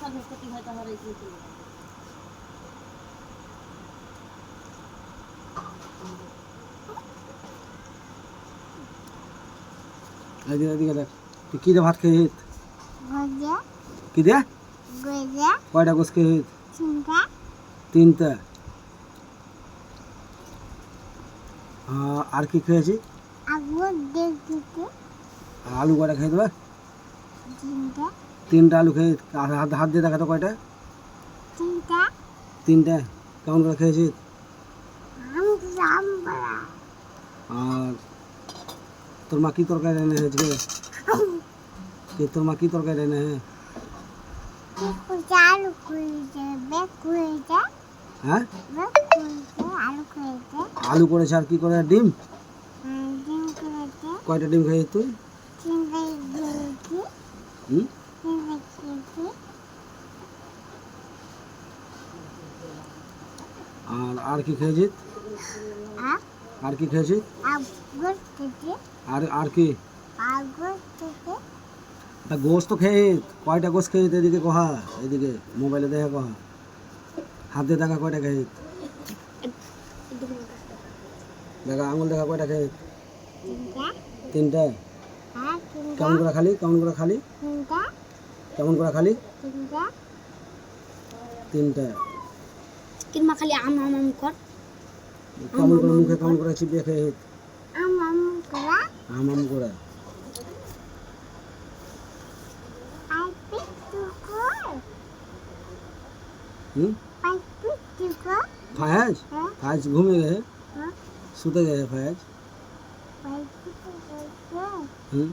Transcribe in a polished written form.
ক্ষতি হয় তাহলে এই কি এদিকে দেখ তুই কি দিয়ে ভাত খেয়ে গজা কি দিয়ে গজা কয়টা গোস খেয়ে চিন্তা তিনটা আর কি খেয়েছি আগুন দেখতে আলু কয়টা খেয়ে দেবে চিন্তা তিনটা আলু খেয়ে হাত হাত দিয়ে দেখা তো কয়টা চিন্তা তিনটা কেমন করে খেয়েছি আমরা আর তোর মা কি তরকারি এনে হয়েছে কি তোর মা কি তরকারি এনে আলু করেছে বেক করেছে হ্যাঁ বেক করেছে আলু করেছে আলু করেছে আর কি করে ডিম ডিম করেছে কয়টা ডিম খেয়েছিস তুই চিন্তা দিয়েছি হুম চিন্তা খেয়েছি আর কি খেয়েছিস আর কি খেয়েছিস আগুন থেকে আর কি আগুন থেকে তা গোস তো খেয়ে কয়টা গোস খেয়ে এদিকে কহা এদিকে মোবাইলে দেখা কহা হাত দিয়ে দেখা কয়টা খেয়ে দেখা আঙুল দেখা কয়টা খেয়ে চিন্তা তিনটা আর চিন্তা কেমন করে খালি কেমন করে খালি চিন্তা কেমন করে খালি চিন্তা তিনটা কিংবা খালি আম কর কেমন করে মুখে কেমন করে চিবিয়ে খেয়ে আম করা আম করে পাইপি টুকু পাইপি টুকু ফায়াজ ফায়াজ ঘুমিয়ে গেছে হ্যাঁ শুতে গেছে ফায়াজ পাইপি টুকু হুম